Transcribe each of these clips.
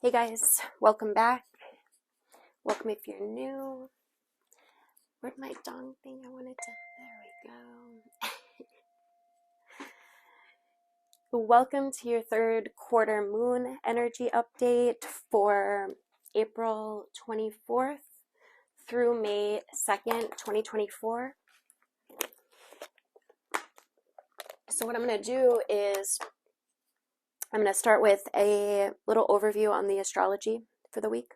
Hey guys, welcome back. Welcome if you're new. Where'd my dong thing? There we go. Welcome to your third quarter moon energy update for April 24th through May 2nd, 2024. So what I'm going to do is I'm going to start with a little overview on the astrology for the week,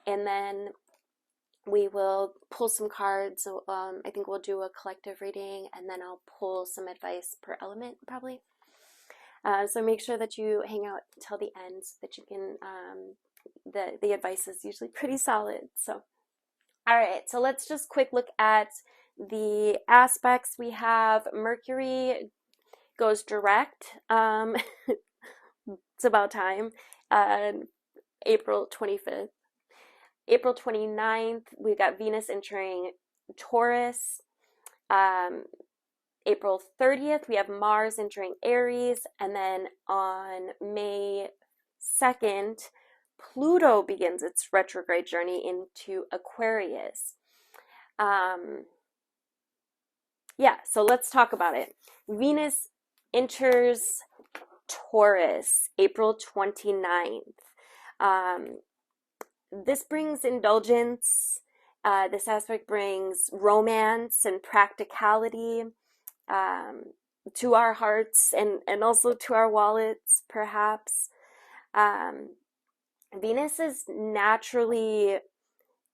and then we will pull some cards. I think we'll do a collective reading, and then I'll pull some advice per element probably. So make sure that you hang out till the end so that you can, the advice is usually pretty solid. So, all right, so let's just quick look at the aspects. We have Mercury goes direct. It's about time. April 25th. April 29th, we've got Venus entering Taurus. April 30th, we have Mars entering Aries. And then on May 2nd, Pluto begins its retrograde journey into Aquarius. So let's talk about it. Venus enters Taurus April 29th. This brings indulgence. This aspect brings romance and practicality to our hearts and also to our wallets, perhaps. Venus is naturally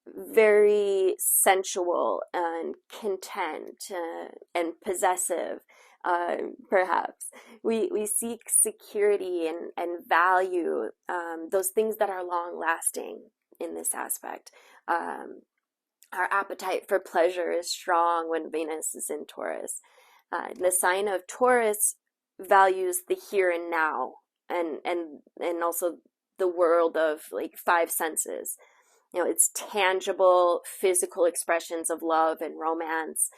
very sensual and content and possessive. Perhaps we seek security and value, those things that are long lasting in this aspect. Our appetite for pleasure is strong when Venus is in Taurus. The sign of Taurus values the here and now, and also the world of like five senses. You know, it's tangible physical expressions of love and romance.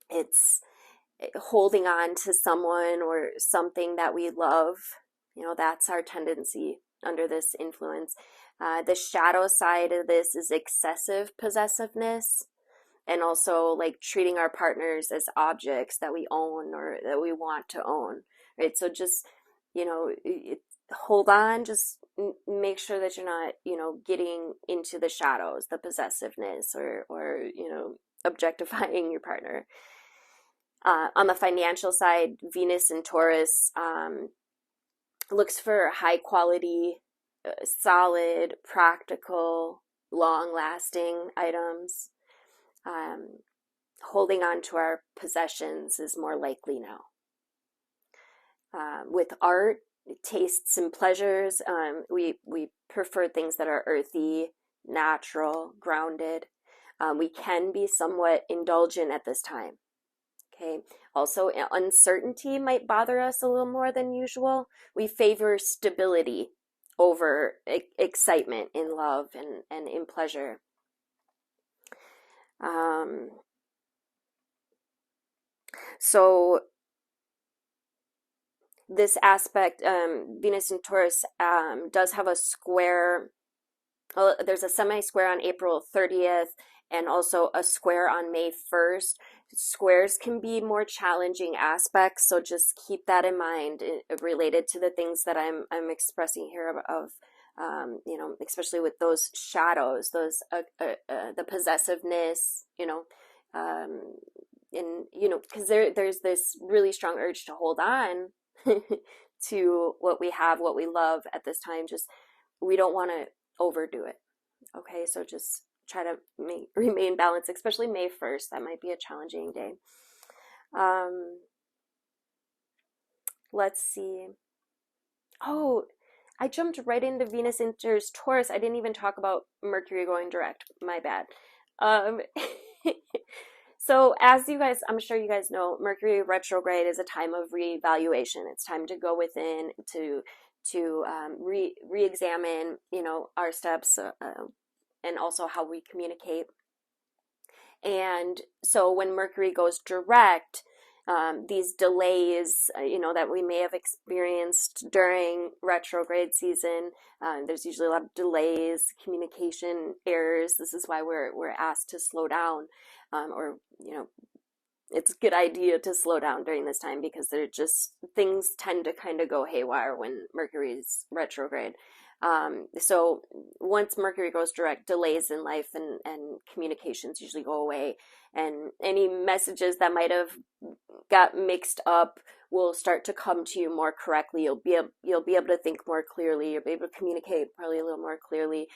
It's holding on to someone or something that we love. You know, that's our tendency under this influence. The shadow side of this is excessive possessiveness, and also like treating our partners as objects that we own or that we want to own, right? So just, hold on, just make sure that you're not, getting into the shadows, the possessiveness or objectifying your partner. On the financial side, Venus in Taurus looks for high quality, solid, practical, long-lasting items. Holding on to our possessions is more likely now. With art, tastes and pleasures, we prefer things that are earthy, natural, grounded. We can be somewhat indulgent at this time. Okay. Also, uncertainty might bother us a little more than usual. We favor stability over excitement in love and in pleasure. So this aspect, Venus in Taurus, does have a square. Well, there's a semi-square on April 30th and also a square on May 1st. Squares can be more challenging aspects, so just keep that in mind related to the things that I'm expressing here of especially with those shadows, those the possessiveness, because there's this really strong urge to hold on to what we have, what we love at this time. Just we don't want to overdo it. Okay, so just try to remain balanced, especially May 1st. That might be a challenging day. Let's see. Oh, I jumped right into Venus enters Taurus. I didn't even talk about Mercury going direct. My bad. So as you guys, I'm sure you guys know, Mercury retrograde is a time of reevaluation. It's time to go within to re-examine, our steps and also how we communicate. And so when Mercury goes direct, these delays, that we may have experienced during retrograde season. There's usually a lot of delays, communication errors. This is why we're asked to slow down, or it's a good idea to slow down during this time, because things tend to kind of go haywire when Mercury's retrograde. So once Mercury goes direct, delays in life and communications usually go away, and any messages that might have got mixed up will start to come to you more correctly. You'll be able to think more clearly. You'll be able to communicate probably a little more clearly.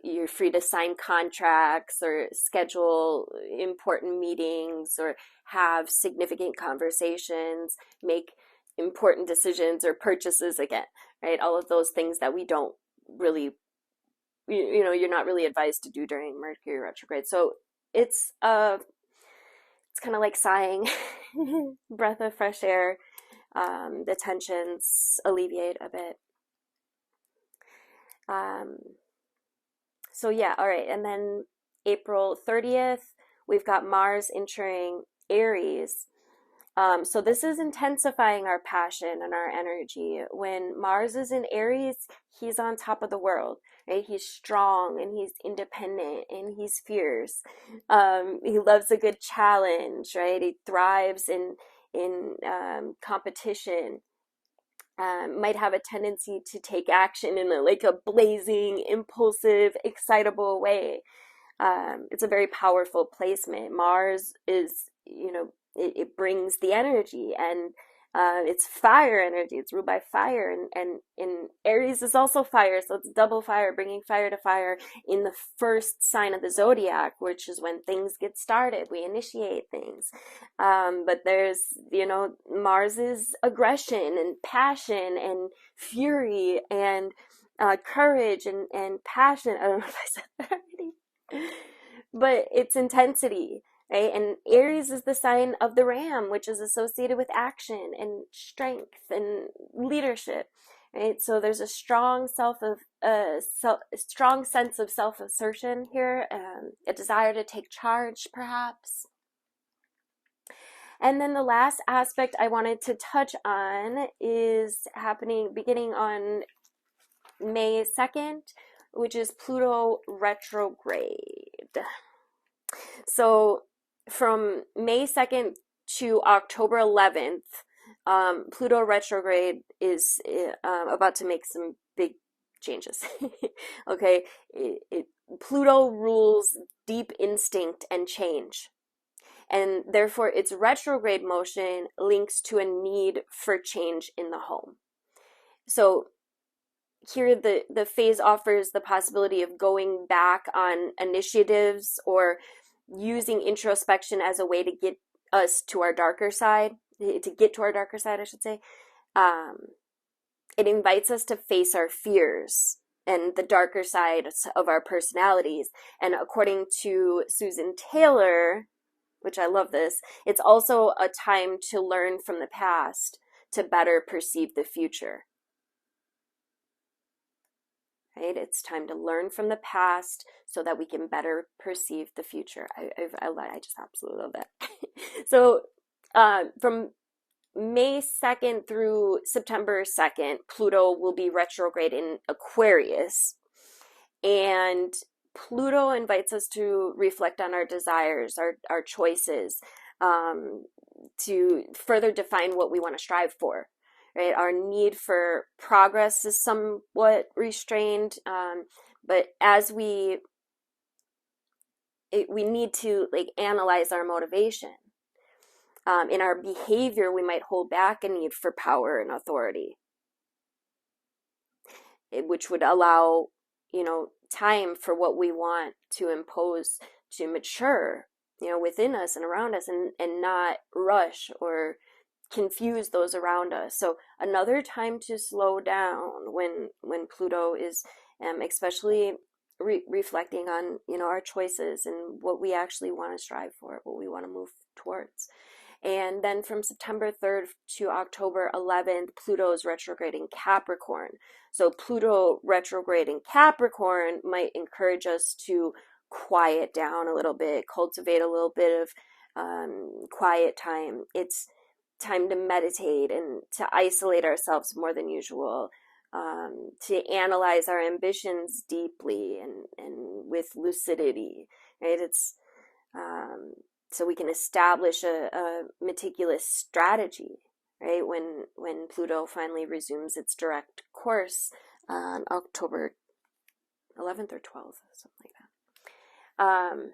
You're free to sign contracts or schedule important meetings or have significant conversations, make important decisions or purchases again, right? All of those things that we don't really, you're not really advised to do during Mercury retrograde. So it's kind of like sighing, breath of fresh air. The tensions alleviate a bit. So yeah, all right. And then April 30th, we've got Mars entering Aries. So this is intensifying our passion and our energy. When Mars is in Aries, he's on top of the world, right? He's strong and he's independent and he's fierce. He loves a good challenge, right? He thrives in competition. Might have a tendency to take action in a blazing, impulsive, excitable way. It's a very powerful placement. Mars is, it brings the energy, and it's fire energy. It's ruled by fire, and Aries is also fire, so it's double fire, bringing fire to fire in the first sign of the zodiac, which is when things get started. We initiate things. But there's, Mars's aggression and passion and fury and courage and passion. I don't know if I said that already. But it's intensity, right? And Aries is the sign of the ram, which is associated with action and strength and leadership, right? So there's a strong strong sense of self-assertion here, a desire to take charge, perhaps. And then the last aspect I wanted to touch on is beginning on May 2nd, which is Pluto retrograde. So from May 2nd to October 11th, Pluto retrograde is about to make some big changes. Okay, Pluto rules deep instinct and change, and therefore its retrograde motion links to a need for change in the home. So here the phase offers the possibility of going back on initiatives or using introspection as a way to get us to our darker side, I should say. It invites us to face our fears and the darker side of our personalities. And according to Susan Taylor, which I love this, it's also a time to learn from the past to better perceive the future. Right? It's time to learn from the past so that we can better perceive the future. I just absolutely love that. So from May 2nd through September 2nd, Pluto will be retrograde in Aquarius. And Pluto invites us to reflect on our desires, our choices, to further define what we want to strive for. Right, our need for progress is somewhat restrained, but as we need to analyze our motivation. In our behavior, we might hold back a need for power and authority, which would allow time for what we want to impose to mature within us and around us, and not rush or confuse those around us. So another time to slow down when Pluto is especially reflecting on our choices and what we actually want to strive for, what we want to move towards. And then from September 3rd to October 11th, Pluto is retrograde in Capricorn. So Pluto retrograde in Capricorn might encourage us to quiet down a little bit, cultivate a little bit of quiet time. It's time to meditate and to isolate ourselves more than usual, to analyze our ambitions deeply and with lucidity, right? It's so we can establish a meticulous strategy, right? When Pluto finally resumes its direct course on October 11th or 12th, something like that.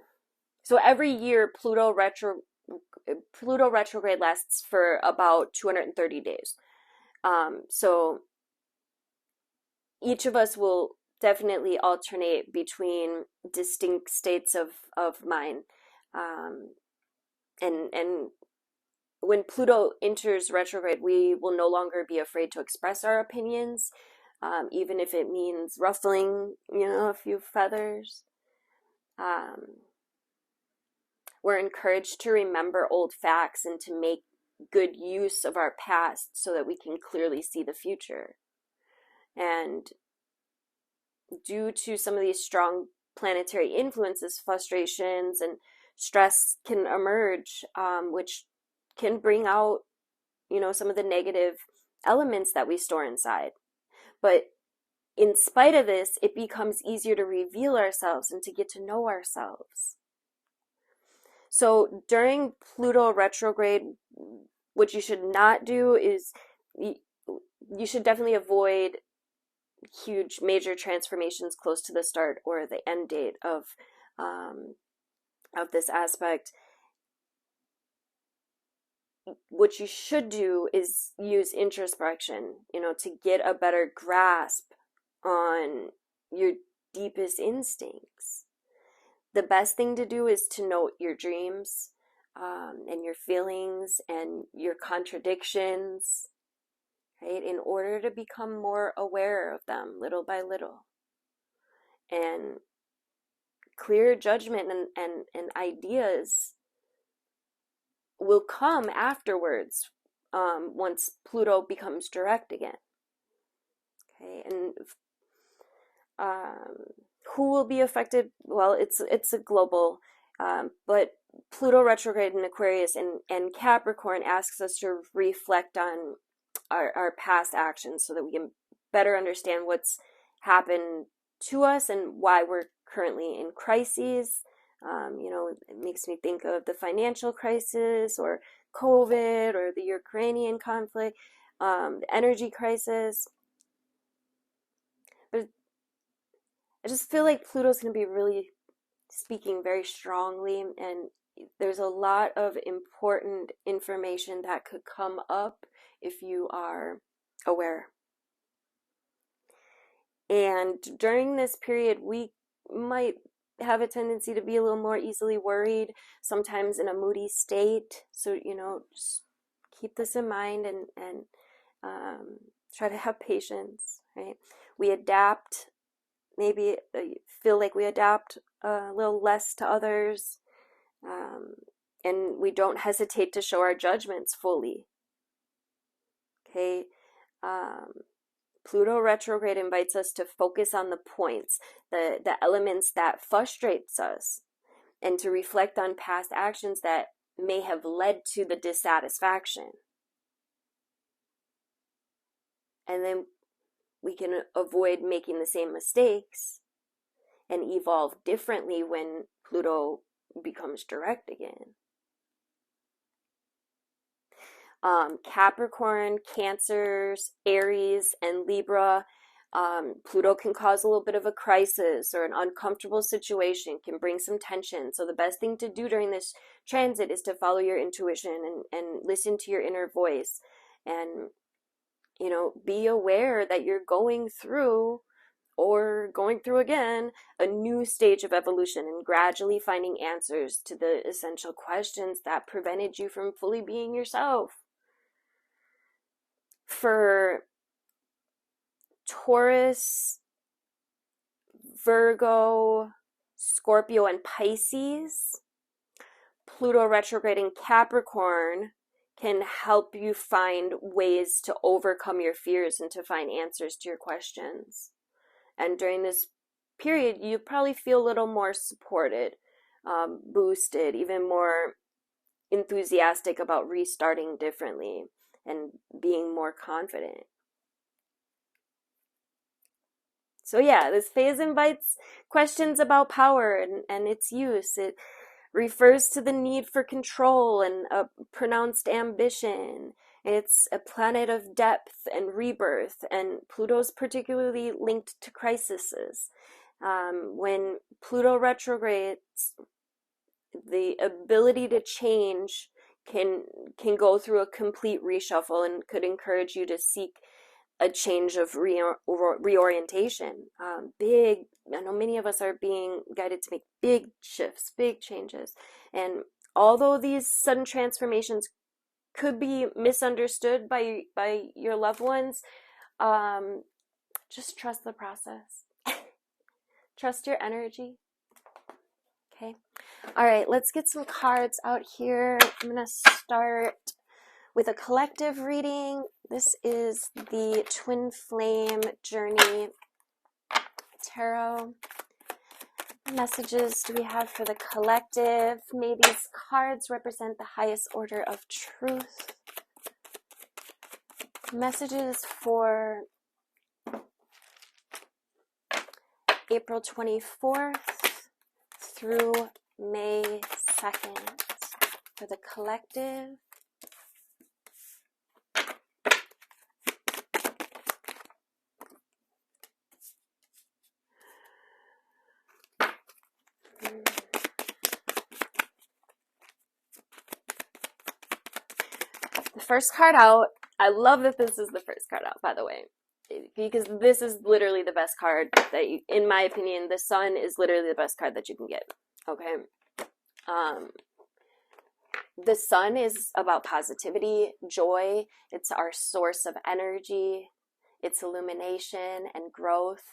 So every year, Pluto retrograde lasts for about 230 days. So each of us will definitely alternate between distinct states of mind. And when Pluto enters retrograde, we will no longer be afraid to express our opinions, even if it means ruffling, a few feathers. We're encouraged to remember old facts and to make good use of our past so that we can clearly see the future. And due to some of these strong planetary influences, frustrations and stress can emerge, which can bring out, some of the negative elements that we store inside. But in spite of this, it becomes easier to reveal ourselves and to get to know ourselves. So during Pluto retrograde, what you should not do is you should definitely avoid huge major transformations close to the start or the end date of this aspect. What you should do is use introspection, to get a better grasp on your deepest instincts. The best thing to do is to note your dreams, and your feelings and your contradictions, right? In order to become more aware of them little by little. And clear judgment and ideas will come afterwards, once Pluto becomes direct again. Okay, and who will be affected? Well, it's a global, but Pluto retrograde in Aquarius and Capricorn asks us to reflect on our past actions so that we can better understand what's happened to us and why we're currently in crises. It makes me think of the financial crisis or COVID or the Ukrainian conflict, the energy crisis. But I just feel like Pluto's going to be really speaking very strongly, and there's a lot of important information that could come up if you are aware. And during this period, we might have a tendency to be a little more easily worried, sometimes in a moody state. So, just keep this in mind and try to have patience, right? We adapt, maybe feel like we adapt a little less to others, and we don't hesitate to show our judgments fully. Okay, Pluto retrograde invites us to focus on the points, the elements that frustrates us, and to reflect on past actions that may have led to the dissatisfaction. And then we can avoid making the same mistakes and evolve differently when Pluto becomes direct again. Capricorn, Cancers, Aries, and Libra, Pluto can cause a little bit of a crisis or an uncomfortable situation, can bring some tension. So the best thing to do during this transit is to follow your intuition and listen to your inner voice, and be aware that you're going through again a new stage of evolution and gradually finding answers to the essential questions that prevented you from fully being yourself. For Taurus, Virgo, Scorpio, and Pisces, Pluto retrograde in Capricorn can help you find ways to overcome your fears and to find answers to your questions. And during this period, you probably feel a little more supported, boosted, even more enthusiastic about restarting differently and being more confident. So yeah, this phase invites questions about power and its use. It refers to the need for control and a pronounced ambition. It's a planet of depth and rebirth, and Pluto's particularly linked to crises. When Pluto retrogrades, the ability to change can go through a complete reshuffle and could encourage you to seek a change of reorientation. I know many of us are being guided to make big shifts, big changes. And although these sudden transformations could be misunderstood by your loved ones, just trust the process. Trust your energy. Okay. All right, let's get some cards out here. I'm going to start with a collective reading. This is the Twin Flame Journey Tarot. What messages do we have for the collective? May these cards represent the highest order of truth. Messages for April 24th through May 2nd for the collective. The first card out, I love that this is the first card out, by the way, because this is literally the best card that you, in my opinion, the Sun is literally the best card that you can get. Okay. The Sun is about positivity, joy. It's our source of energy. It's illumination and growth.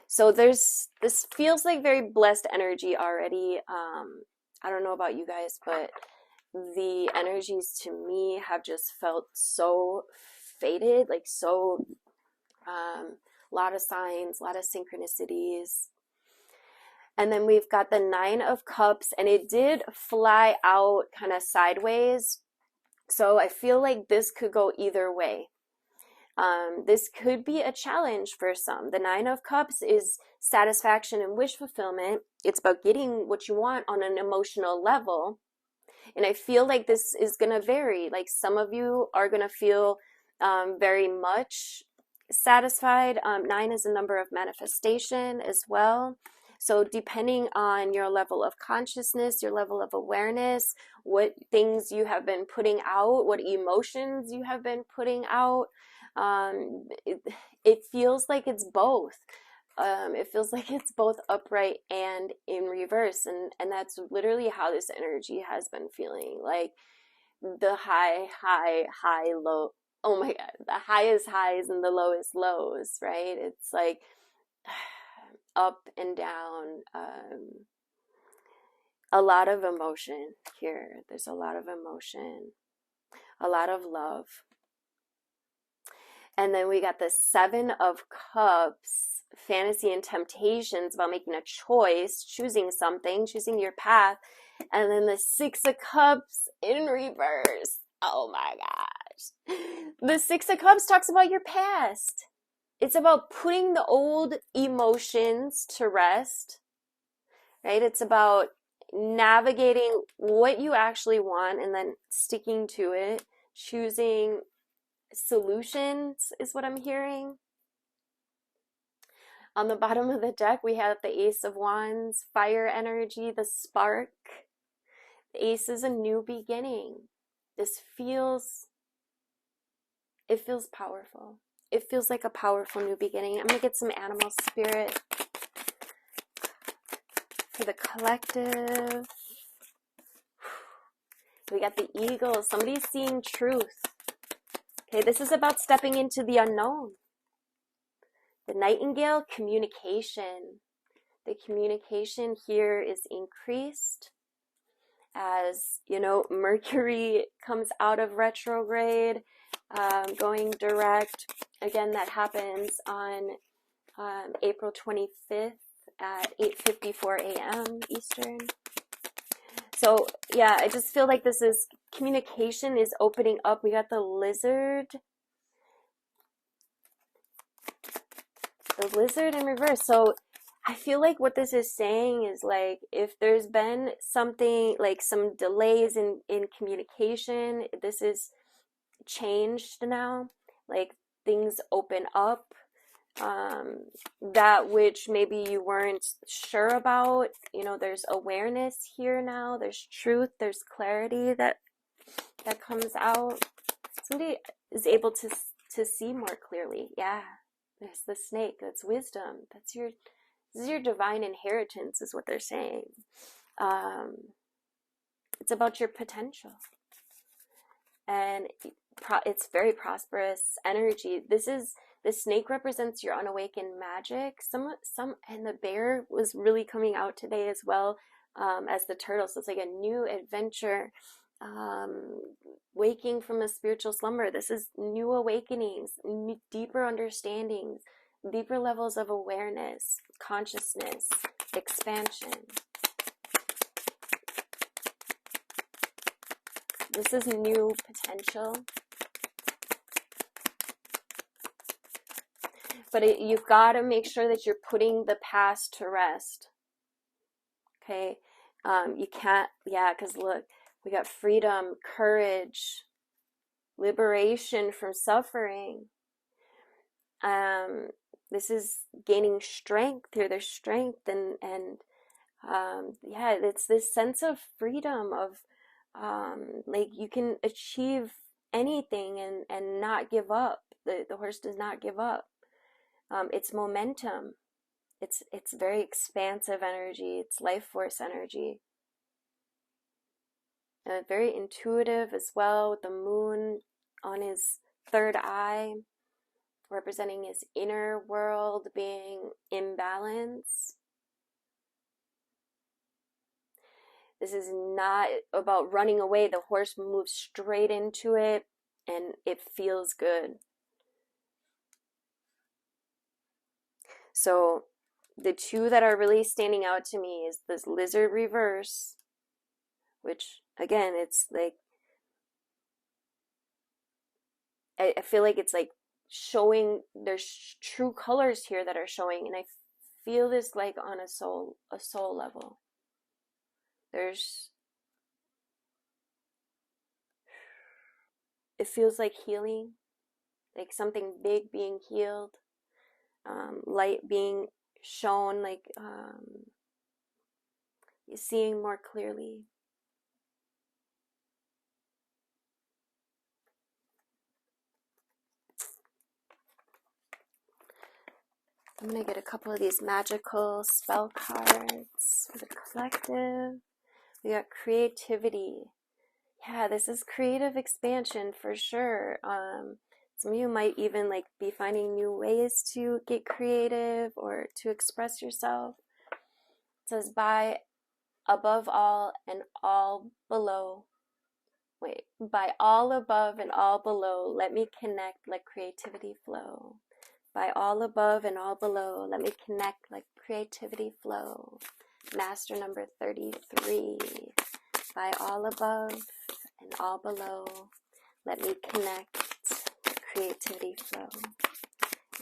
So this feels like very blessed energy already. I don't know about you guys, but the energies to me have just felt so fated, like so, lot of signs, a lot of synchronicities. And then we've got the Nine of Cups, and it did fly out kind of sideways. So I feel like this could go either way. This could be a challenge for some. The Nine of Cups is satisfaction and wish fulfillment. It's about getting what you want on an emotional level. And I feel like this is going to vary. Like some of you are going to feel very much satisfied. 9 is a number of manifestation as well. So depending on your level of consciousness, your level of awareness, what things you have been putting out, what emotions you have been putting out, it feels like it's both. It feels like it's both upright and in reverse. And that's literally how this energy has been feeling. Like the high, low. Oh my God, the highest highs and the lowest lows, right? It's like up and down. A lot of emotion here. There's a lot of emotion, a lot of love. And then we got the Seven of Cups, fantasy and temptations, about making a choice, choosing something, choosing your path. And then the Six of Cups in reverse. Oh my gosh. The Six of Cups talks about your past. It's about putting the old emotions to rest, right? It's about navigating what you actually want and then sticking to it, choosing solutions is what I'm hearing. On the bottom of the deck, we have the Ace of Wands, fire energy, the spark. The Ace is a new beginning. It feels powerful. It feels like a powerful new beginning. I'm going to get some animal spirit for the collective. We got the eagle. Somebody's seeing truth. Okay, this is about stepping into the unknown. The nightingale, communication. The communication here is increased as, you know, Mercury comes out of retrograde, going direct. Again, that happens on April 25th at 8:54 a.m. Eastern. So yeah, I just feel like this is communication is opening up. We got the lizard in reverse. So I feel like what this is saying is like if there's been something like some delays in communication, this is changed now. Like things open up, that which maybe you weren't sure about. You know, there's awareness here now. There's truth. There's clarity that comes out. Somebody is able to see more clearly. Yeah, there's the snake. That's wisdom. This is your divine inheritance, is what they're saying. It's about your potential, and it's very prosperous energy. The snake represents your unawakened magic. And the bear was really coming out today as well, as the turtle. So it's like a new adventure, waking from a spiritual slumber. This is new awakenings, deeper understandings, deeper levels of awareness, consciousness, expansion. This is new potential. But you've got to make sure that you're putting the past to rest. Okay? You can't, yeah, because look, we got freedom, courage, liberation from suffering. This is gaining strength here. There's strength and yeah, it's this sense of freedom of like you can achieve anything and not give up. The horse does not give up. It's momentum. It's very expansive energy. It's life force energy. Very intuitive as well, with the moon on his third eye, representing his inner world being in balance. This is not about running away. The horse moves straight into it and it feels good. So the two that are really standing out to me is this lizard reverse, which again, it's like, I feel like it's like showing, there's true colors here that are showing, and I feel this like on a soul level. It feels like healing, like something big being healed, light being shown, like seeing more clearly. I'm going to get a couple of these magical spell cards for the collective. We got creativity. Yeah, this is creative expansion for sure. Some of you might even like be finding new ways to get creative or to express yourself. It says, by above all and all below. Wait, by all above and all below, let me connect, let creativity flow. By all above and all below, let me connect, let creativity flow. Master number 33. By all above and all below, let me connect, let creativity flow.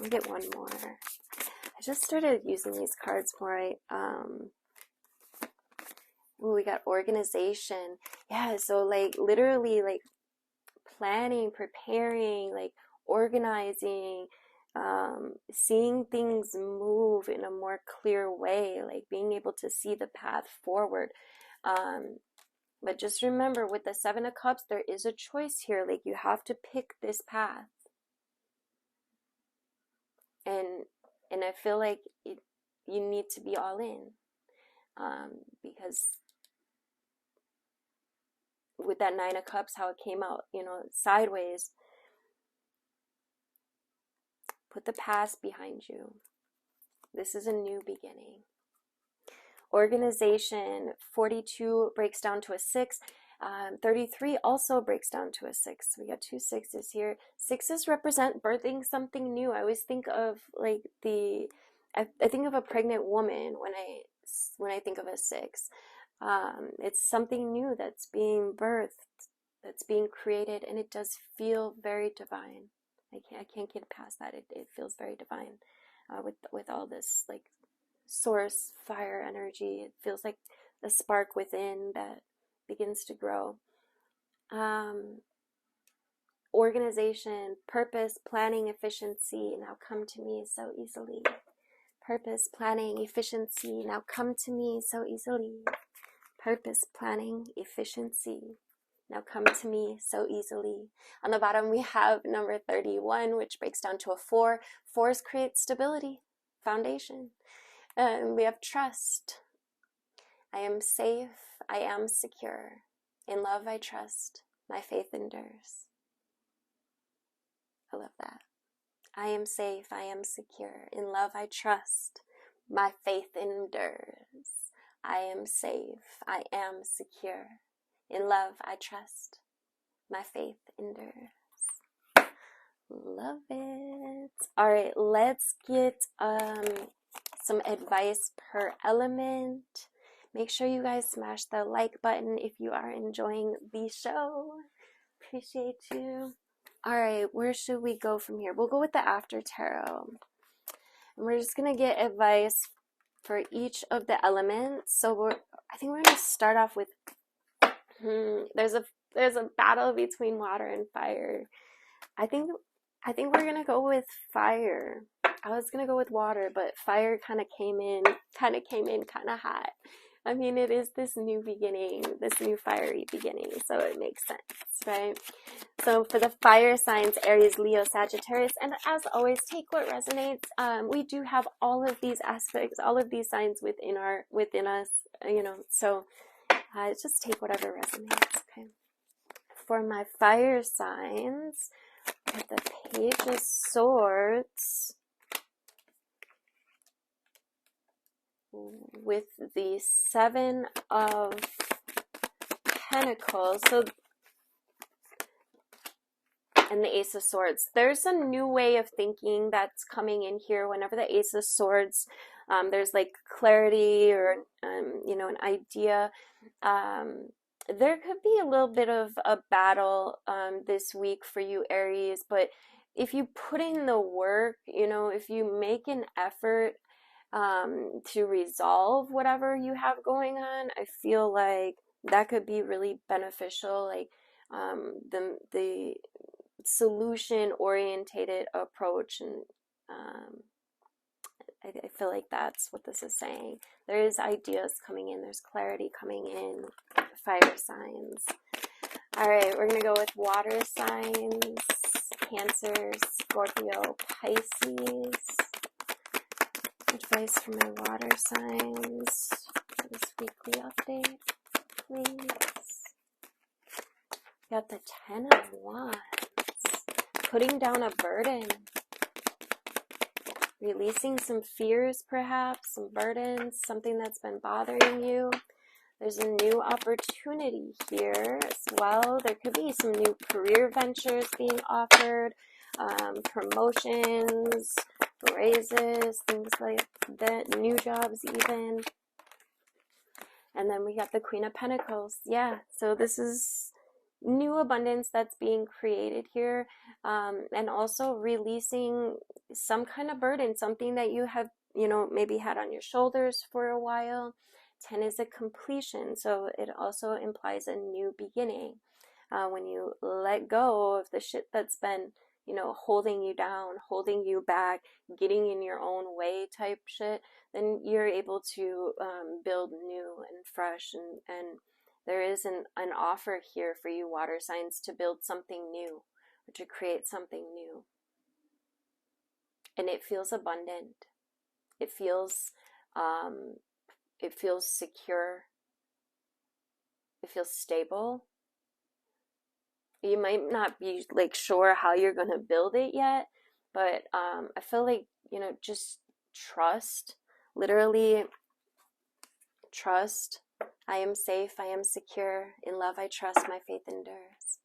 We'll get one more. I just started using these cards more. We got organization. Yeah, so like literally like planning, preparing, like organizing, seeing things move in a more clear way, like being able to see the path forward. But just remember, with the Seven of Cups, there is a choice here. Like you have to pick this path. And I feel like you need to be all in. Because with that Nine of Cups, how it came out, sideways, put the past behind you. This is a new beginning. Organization, 42 breaks down to a 6. 33 also breaks down to a 6. We got 2 6s here. 6s represent birthing something new. I always think of like I think of a pregnant woman when I think of a 6. It's something new that's being birthed, that's being created, and it does feel very divine. I can't get past that. It feels very divine with all this like source fire energy. It feels like the spark within that begins to grow. Organization, purpose, planning, efficiency now come to me so easily. Purpose, planning, efficiency now come to me so easily. Purpose, planning, efficiency now come to me so easily. On the bottom we have number 31, which breaks down to a 4. 4s create stability, foundation. We have trust. I am safe, I am secure. In love I trust, my faith endures. I love that. I am safe, I am secure. In love I trust, my faith endures. I am safe, I am secure. In love I trust, my faith endures. Love it. All right, let's get some advice per element. Make sure you guys smash the like button if you are enjoying the show. Appreciate you. All right, where should we go from here? We'll go with the After Tarot. And we're just going to get advice for each of the elements. So I think we're going to start off with there's a battle between water and fire. I think we're going to go with fire. I was going to go with water, but fire kind of came in kind of hot. I mean, it is this new beginning, this new fiery beginning, so it makes sense, right? So for the fire signs, Aries, Leo, Sagittarius, and as always, take what resonates. We do have all of these aspects, all of these signs within us, so just take whatever resonates, okay? For my fire signs, with the Page of Swords, with the 7 of Pentacles, and the Ace of Swords. There's a new way of thinking that's coming in here. Whenever the Ace of Swords, there's like clarity or, an idea. There could be a little bit of a battle this week for you, Aries, but if you put in the work, if you make an effort to resolve whatever you have going on, I feel like that could be really beneficial. Like the solution orientated approach, and I feel like that's what this is saying. There is ideas coming in, there's clarity coming in. Fire signs. All right, we're gonna go with water signs: Cancer, Scorpio, Pisces. Advice for my water signs for this weekly update, please. Got the 10 of Wands. Putting down a burden. Releasing some fears, perhaps, some burdens, something that's been bothering you. There's a new opportunity here as well. There could be some new career ventures being offered, promotions, raises, things like that, new jobs even. And then we got the Queen of Pentacles. Yeah, so this is new abundance that's being created here, and also releasing some kind of burden, something that you have, maybe had on your shoulders for a while. 10 is a completion, so it also implies a new beginning. When you let go of the shit that's been, holding you down, holding you back, getting in your own way type shit, then you're able to build new and fresh, and there is an offer here for you, water signs, to build something new, or to create something new. And it feels abundant. It feels secure. It feels stable. You might not be like sure how you're going to build it yet, but I feel like, just trust, literally trust. I am safe, I am secure. In love I trust, my faith endures.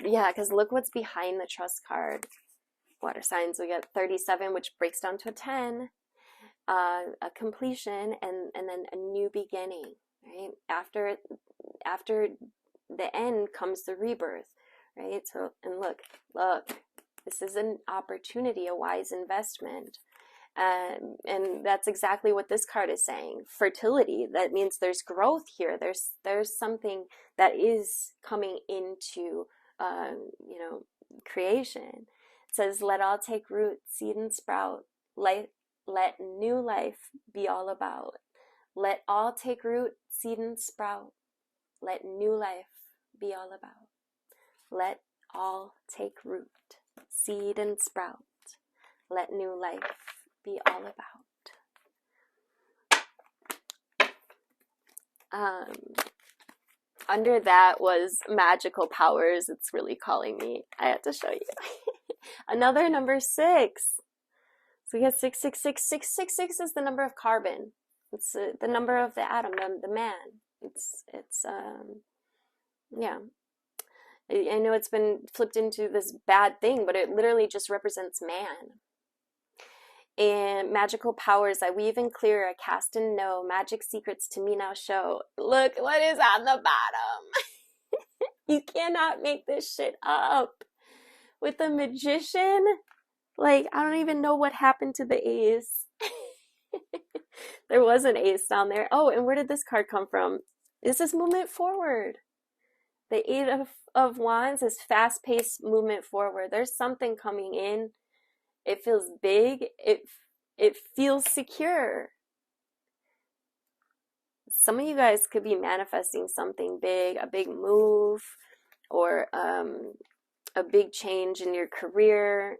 Yeah, because look what's behind the trust card. Water signs, we got 37, which breaks down to a 10. a completion, and then a new beginning, right? After the end comes the rebirth, right? So, and look, this is an opportunity, a wise investment. And that's exactly what this card is saying. Fertility, that means there's growth here. There's something that is coming into, creation. It says, let all take root, seed and sprout. Let new life be all about. Let all take root, seed and sprout. Let new life be all about. Let all take root, seed and sprout. Let new life be all about. Under that was magical powers. It's really calling me. I have to show you. Another number 6. So we have 666. 666 is the number of carbon. It's the number of the atom, the man. Yeah. I know it's been flipped into this bad thing, but it literally just represents man. And magical powers I weave and clear, I cast and know, magic secrets to me now show. Look what is on the bottom. You cannot make this shit up. With the magician, like, I don't even know what happened to the ace. There was an ace down there. Oh, and where did this card come from? This is movement forward. The 8 of Wands is fast-paced movement forward. There's something coming in. It feels big. It feels secure. Some of you guys could be manifesting something big, a big move, or a big change in your career.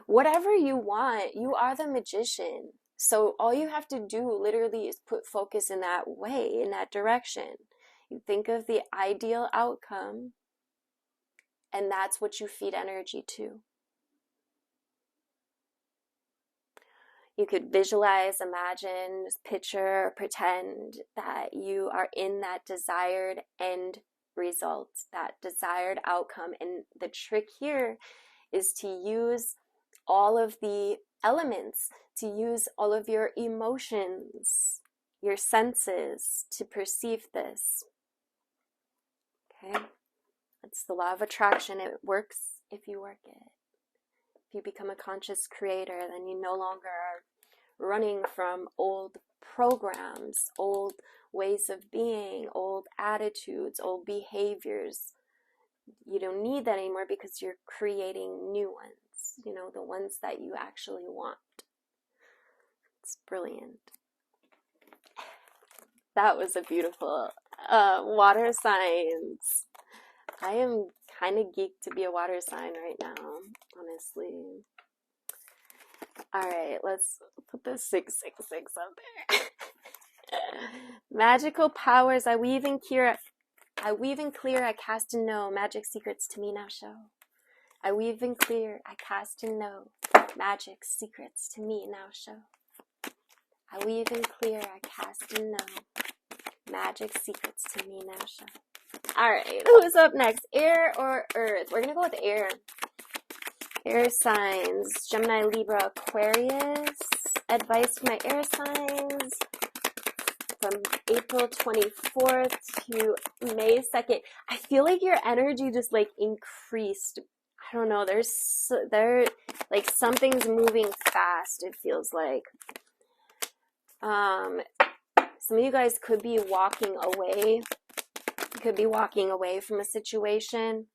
Whatever you want, you are the magician. So all you have to do literally is put focus in that way, in that direction. You think of the ideal outcome, and that's what you feed energy to. You could visualize, imagine, picture, pretend that you are in that desired end result, that desired outcome. And the trick here is to use all of the elements, to use all of your emotions, your senses to perceive this. Okay? It's the law of attraction. It works if you work it. If you become a conscious creator, then you no longer are running from old programs, old ways of being, old attitudes, old behaviors. You don't need that anymore because you're creating new ones, the ones that you actually want. It's brilliant. That was a beautiful water signs. I am kind of geeked to be a water sign right now, honestly. All right, let's put the 666 up there. Magical powers I weave and clear, I cast and know, magic secrets to me now show. I weave and clear, I cast and know, magic secrets to me now show. I weave and clear, I cast and know, magic secrets to me now show. All right, who's up next? Air or earth? We're going to go with air. Air signs, Gemini, Libra, Aquarius. Advice for my air signs from April 24th to May 2nd. I feel like your energy just like increased. I don't know, there like something's moving fast, it feels like. Some of you guys could be walking away. You could be walking away from a situation.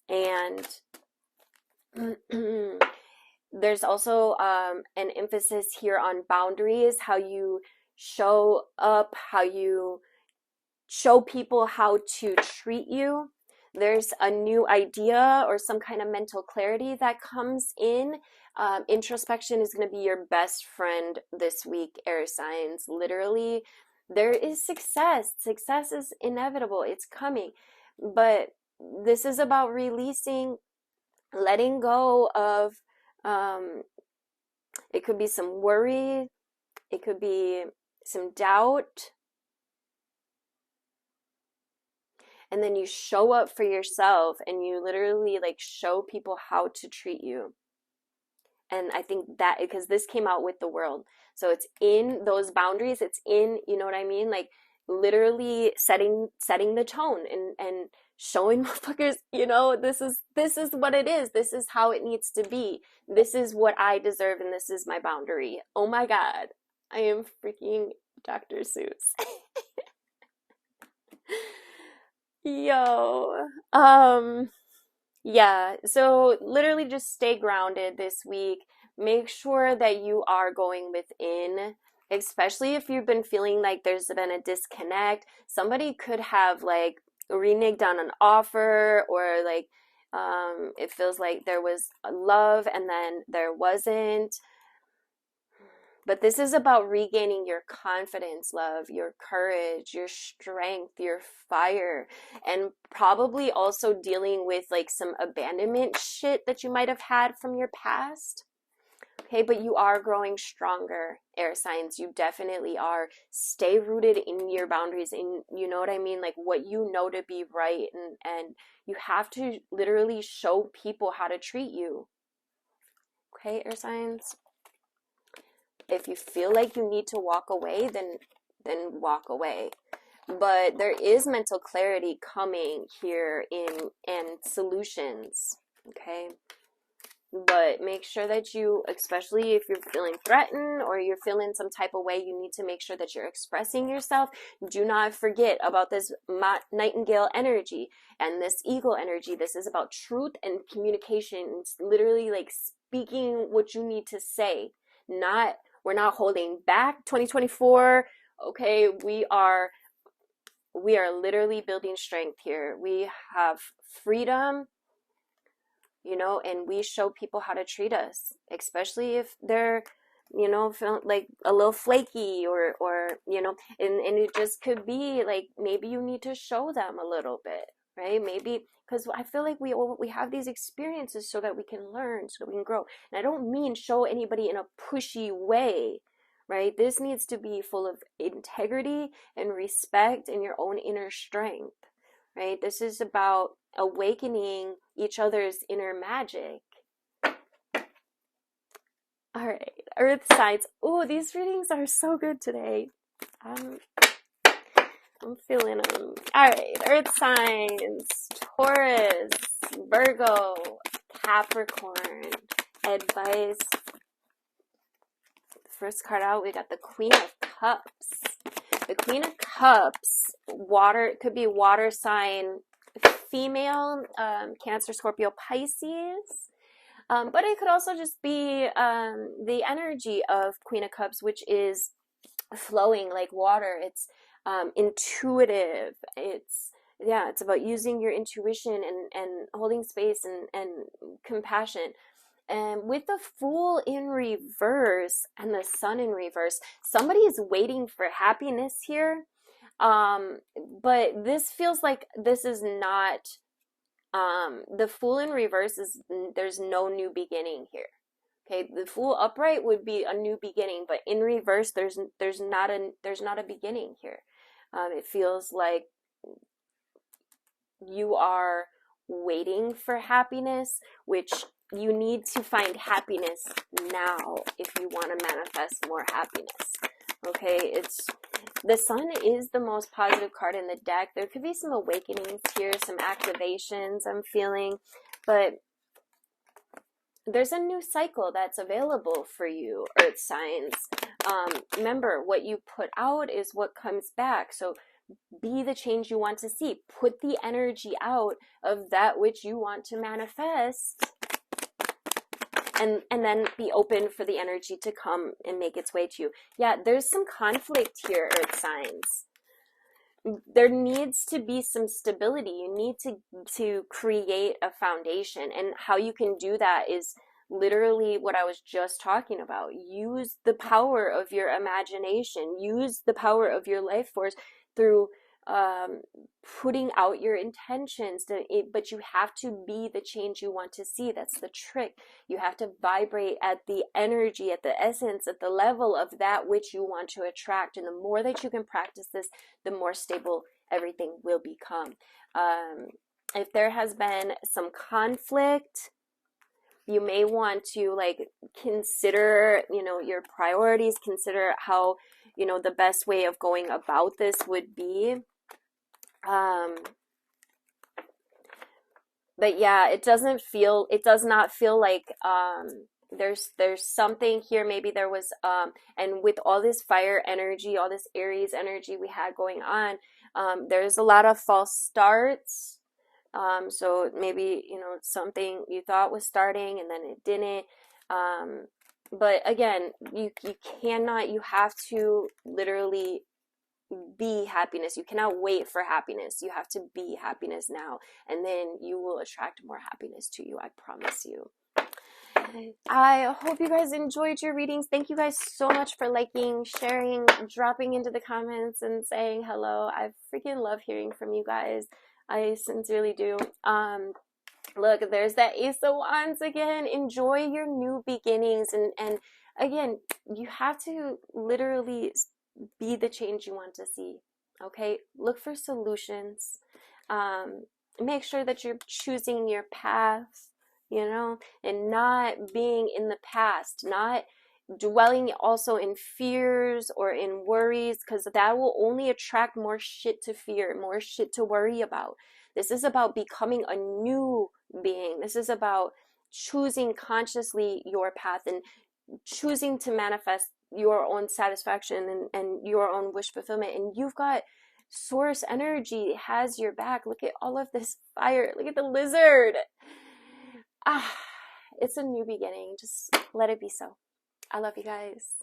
And there's also an emphasis here on boundaries, how you show up, how you show people how to treat you. There's a new idea or some kind of mental clarity that comes in. Introspection is going to be your best friend this week, air signs. Literally, there is success. Success is inevitable. It's coming. But this is about releasing, letting go of, it could be some worry, it could be some doubt, and then you show up for yourself and you literally like show people how to treat you. And I think that because this came out with the world, so it's in those boundaries, it's in, you know what I mean, like literally setting the tone and showing motherfuckers, this is what it is, this is how it needs to be, this is what I deserve, and this is my boundary. Oh my god, I am freaking Dr. Seuss. Yo. Yeah, so literally just stay grounded this week. Make sure that you are going within, especially if you've been feeling like there's been a disconnect. Somebody could have like reneged on an offer, or like it feels like there was love and then there wasn't. But this is about regaining your confidence, love, your courage, your strength, your fire, and probably also dealing with like some abandonment shit that you might have had from your past. Okay, but you are growing stronger, air signs. You definitely are. Stay rooted in your boundaries, in, you know what I mean, like what you know to be right, and you have to literally show people how to treat you. Okay, air signs. If you feel like you need to walk away, then walk away. But there is mental clarity coming here and solutions, okay? But make sure that you, especially if you're feeling threatened or you're feeling some type of way, you need to make sure that you're expressing yourself. Do not forget about this nightingale energy and this eagle energy. This is about truth and communication. It's literally like speaking what you need to say. We're not holding back. 2024, okay, we are literally building strength here. We have freedom, and we show people how to treat us, especially if they're, feel like a little flaky or and it just could be like, maybe you need to show them a little bit, right? Maybe, because I feel like we have these experiences so that we can learn, so that we can grow. And I don't mean show anybody in a pushy way, right? This needs to be full of integrity and respect and your own inner strength, right? This is about awakening each other's inner magic. All right, earth signs. Oh, these readings are so good today. I'm feeling them. All right, earth signs: Taurus, Virgo, Capricorn. Advice. First card out, we got the Queen of Cups. The Queen of Cups, water, it could be water sign female, Cancer, Scorpio, Pisces. But it could also just be the energy of Queen of Cups, which is flowing like water. It's intuitive. It's about using your intuition and holding space and compassion. And with the Fool in reverse and the Sun in reverse, somebody is waiting for happiness here. But this feels like this is not, the Fool in reverse is, there's no new beginning here. Okay, the Fool upright would be a new beginning, but in reverse, there's not a beginning here. It feels like you are waiting for happiness, which you need to find happiness now if you want to manifest more happiness. Okay, the Sun is the most positive card in the deck. There could be some awakenings here, some activations I'm feeling, but there's a new cycle that's available for you, earth signs. Remember, what you put out is what comes back. So be the change you want to see. Put the energy out of that which you want to manifest, and then be open for the energy to come and make its way to you. Yeah, there's some conflict here, earth signs. There needs to be some stability. You need to create a foundation, and how you can do that is literally what I was just talking about. Use the power of your imagination. Use the power of your life force through putting out your intentions, but you have to be the change you want to see. That's the trick. You have to vibrate at the energy, at the essence, at the level of that which you want to attract. And the more that you can practice this, the more stable everything will become. If there has been some conflict, you may want to like consider, your priorities, consider how, the best way of going about this would be. But yeah, it does not feel like there's something here. Maybe there was and with all this fire energy, all this Aries energy we had going on, there's a lot of false starts. So maybe, something you thought was starting and then it didn't. But again, you have to literally be happiness. You cannot wait for happiness. You have to be happiness now, and then you will attract more happiness to you. I promise you. I hope you guys enjoyed your readings. Thank you guys so much for liking, sharing, dropping into the comments, and saying hello. I freaking love hearing from you guys. I sincerely do. Look, there's that Ace of Wands again. Enjoy your new beginnings, and again, you have to literally be the change you want to see. Okay, look for solutions. Make sure that you're choosing your path, and not being in the past, not dwelling also in fears or in worries, because that will only attract more shit to fear, more shit to worry about. This is about becoming a new being. This is about choosing consciously your path and choosing to manifest your own satisfaction and your own wish fulfillment. And you've got source energy has your back. Look at all of this fire. Look at the lizard. It's a new beginning. Just let it be so. I love you guys.